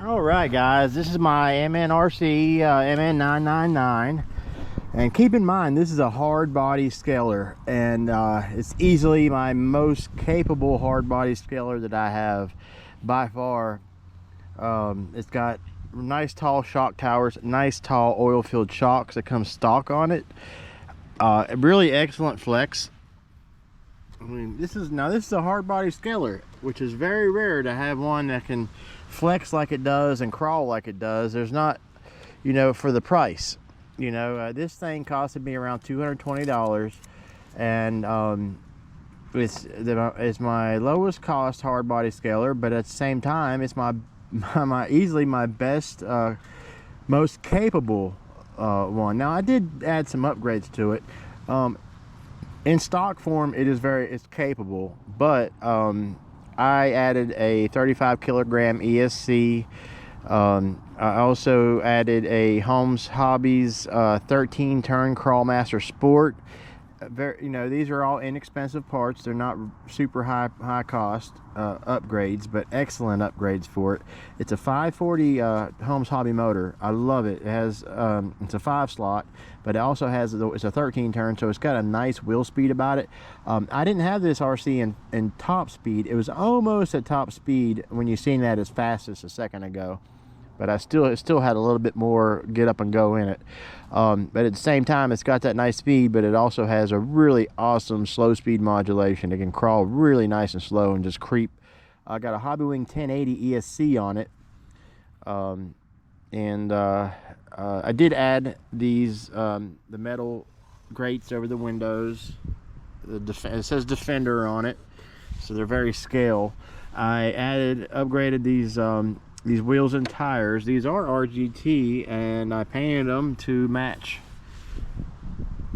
All right, guys, this is my MNRC MN999, and keep in mind this is a hard body scaler, and it's easily my most capable hard body scaler that I have by far. It's got nice tall shock towers, nice tall oil filled shocks that come stock on it. A really excellent flex. I mean, this is a hard body scaler, which is very rare to have one that can flex like it does and crawl like it does. There's not, you know, for the price. You know, this thing costed me around $220, and it's my lowest cost hard body scaler, but at the same time it's my easily my best, most capable one. Now I did add some upgrades to it. In stock form it's capable, but I added a 35 kilogram ESC. I also added a Holmes Hobbies 13 turn Crawlmaster Sport. very, you know, these are all inexpensive parts. They're not super high cost upgrades, but excellent upgrades for it. It's a 540 Holmes Hobby motor. I love it. It has it's a 5-slot, but it also has, it's a 13 turn, so it's got a nice wheel speed about it. I didn't have this RC in top speed. It was almost at top speed when you seen that as fast as a second ago, but it still had a little bit more get up and go in it. But at the same time, it's got that nice speed, but it also has a really awesome slow speed modulation. It can crawl really nice and slow and just creep. I got a Hobbywing 1080 ESC on it. I did add these, the metal grates over the windows. It says Defender on it, so they're very scale. I upgraded these wheels and tires. These are RGT, and I painted them to match,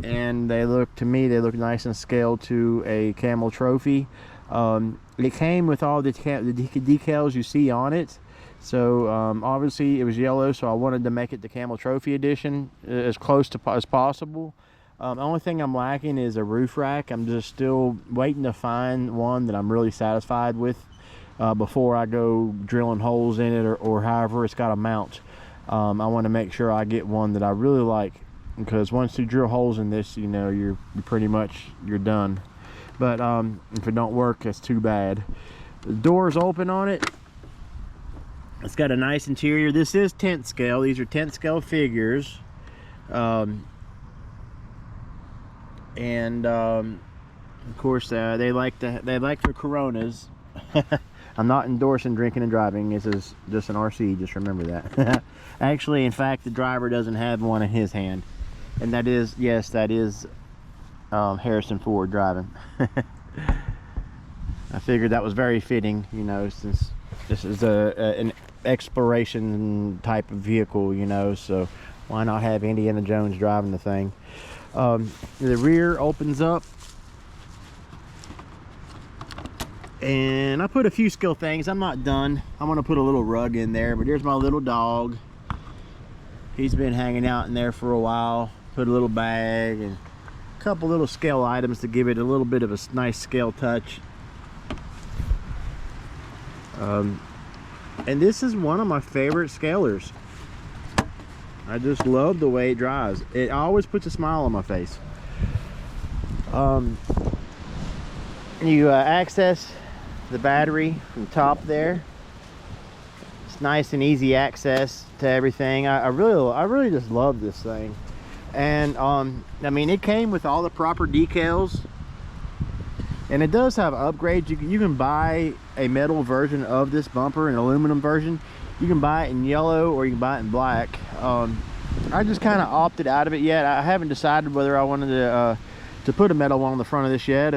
and they look nice and scaled to a camel trophy. It came with all the decals you see on it, so obviously it was yellow, so I wanted to make it the camel trophy edition as close to as possible. The only thing I'm lacking is a roof rack. I'm just still waiting to find one that I'm really satisfied with before I go drilling holes in it, or however it's got to mount. I want to make sure I get one that I really like, because once you drill holes in this, you know, you're done. But if it don't work, it's too bad. The door's open on it. It's got a nice interior. This is 10th scale. These are 10th scale figures, of course they like their Coronas. I'm not endorsing drinking and driving. This is just an RC, just remember that. Actually, in fact, the driver doesn't have one in his hand, and that is, yes, that is Harrison Ford driving. I figured that was very fitting, you know, since this is an exploration type of vehicle, you know, so why not have Indiana Jones driving the thing. The rear opens up, and I put a few skill things. I'm not done. I want to put a little rug in there, but here's my little dog. He's been hanging out in there for a while. Put a little bag and a couple little scale items to give it a little bit of a nice scale touch. And this is one of my favorite scalers. I just love the way it drives. It always puts a smile on my face. You access the battery from top there. It's nice and easy access to everything. I really just love this thing. And I mean, it came with all the proper decals, and it does have upgrades. You can buy a metal version of this bumper, an aluminum version. You can buy it in yellow, or you can buy it in black. I just kind of opted out of it yet. I haven't decided whether I wanted to put a metal one on the front of this yet.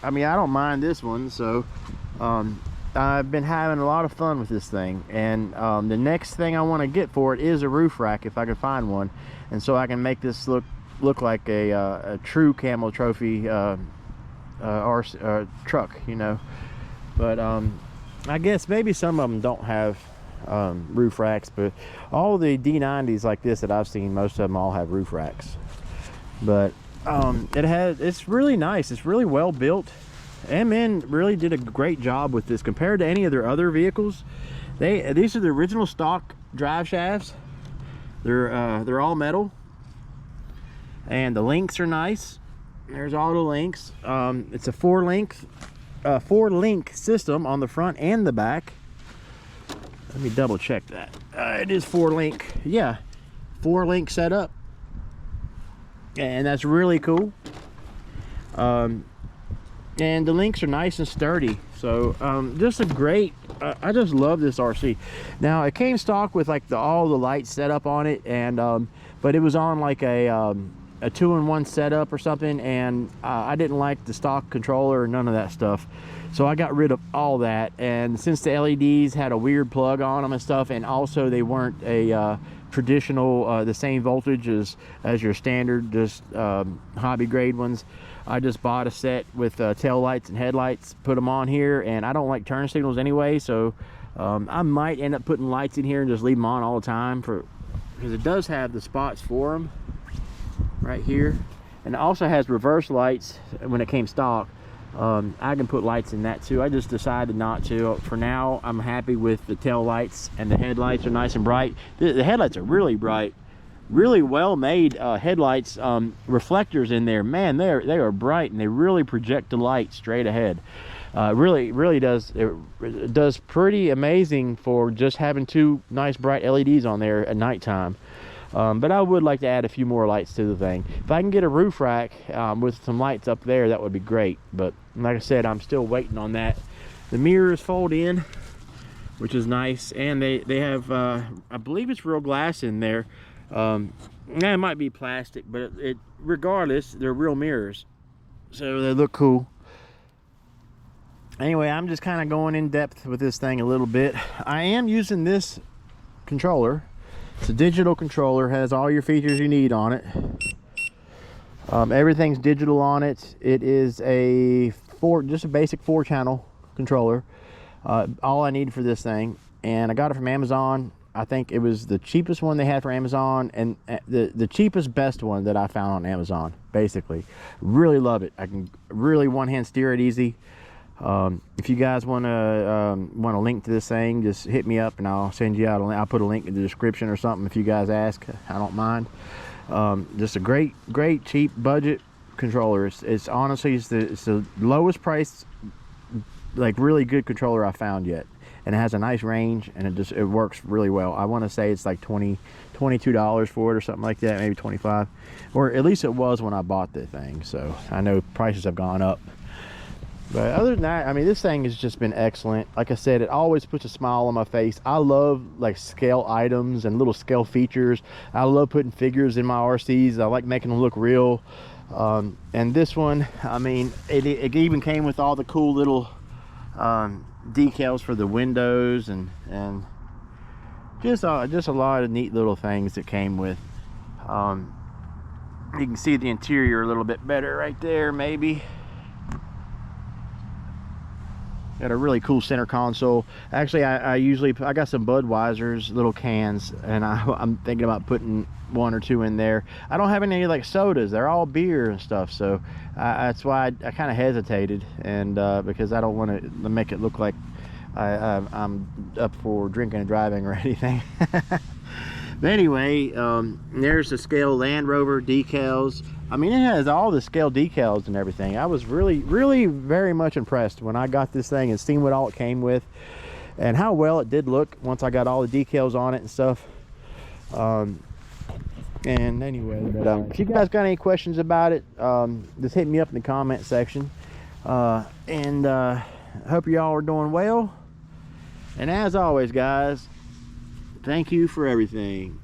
I mean, I don't mind this one, so I've been having a lot of fun with this thing. And the next thing I want to get for it is a roof rack, if I can find one, and so I can make this look like a true camel trophy truck, you know. But I guess maybe some of them don't have roof racks, but all the D90s like this that I've seen, most of them all have roof racks. But it's really nice. It's really well built. MN really did a great job with this compared to any of their other vehicles. These are the original stock drive shafts. They're all metal, and the links are nice. There's all the links. It's a four-link system on the front and the back. Let me double check that. It is 4-link. Yeah, 4-link setup, and that's really cool. And the links are nice and sturdy. So just a great. I just love this RC. Now it came stock with like all the lights set up on it, and but it was on like a 2-in-1 setup or something, and I didn't like the stock controller or none of that stuff, so I got rid of all that. And since the LEDs had a weird plug on them and stuff, and also they weren't a traditional the same voltage as your standard just hobby grade ones, I just bought a set with tail lights and headlights, put them on here, and I don't like turn signals anyway, so I might end up putting lights in here and just leave them on all the time, because it does have the spots for them right here, and it also has reverse lights when it came stock. I can put lights in that too. I just decided not to. For now, I'm happy with the tail lights, and the headlights are nice and bright. The headlights are really bright, really well made headlights. Reflectors in there, man, they are bright, and they really project the light straight ahead. Really does, it does pretty amazing for just having two nice bright LEDs on there at nighttime. But I would like to add a few more lights to the thing. If I can get a roof rack with some lights up there, that would be great. But like I said, I'm still waiting on that. The mirrors fold in, which is nice, and they have I believe it's real glass in there. It might be plastic, but regardless, they're real mirrors, so they look cool. Anyway, I'm just kind of going in depth with this thing a little bit. I am using this controller. It's a digital controller, has all your features you need on it. Everything's digital on it. It is just a basic 4-channel controller. All I need for this thing, and I got it from Amazon. I think it was the cheapest one they had for Amazon, and the cheapest best one that I found on Amazon, basically. Really love it. I can really one-hand steer it easy. If you guys want a link to this thing, just hit me up and I'll send you out a link. I'll put a link in the description or something if you guys ask. I don't mind. Just a great cheap budget controller. It's honestly it's the lowest priced, like, really good controller I found yet, and it has a nice range, and it works really well. I want to say it's like $22 for it or something like that, maybe 25, or at least it was when I bought the thing. So I know prices have gone up. But other than that, I mean, this thing has just been excellent. Like I said, it always puts a smile on my face. I love, like, scale items and little scale features. I love putting figures in my RCs. I like making them look real. And this one, I mean, it even came with all the cool little decals for the windows, and just a lot of neat little things that came with. You can see the interior a little bit better right there, maybe. Got a really cool center console. Actually, I got some Budweiser's little cans, and I'm thinking about putting 1 or 2 in there. I don't have any like sodas. They're all beer and stuff, so that's why I kind of hesitated, and because I don't want to make it look like I'm up for drinking and driving or anything. But anyway, there's the scale Land Rover decals. I mean, it has all the scale decals and everything. I was really very much impressed when I got this thing and seen what all it came with, and how well it did look once I got all the decals on it and stuff. And anyway, but if you guys got any questions about it, just hit me up in the comment section. And hope y'all are doing well. And as always, guys, thank you for everything.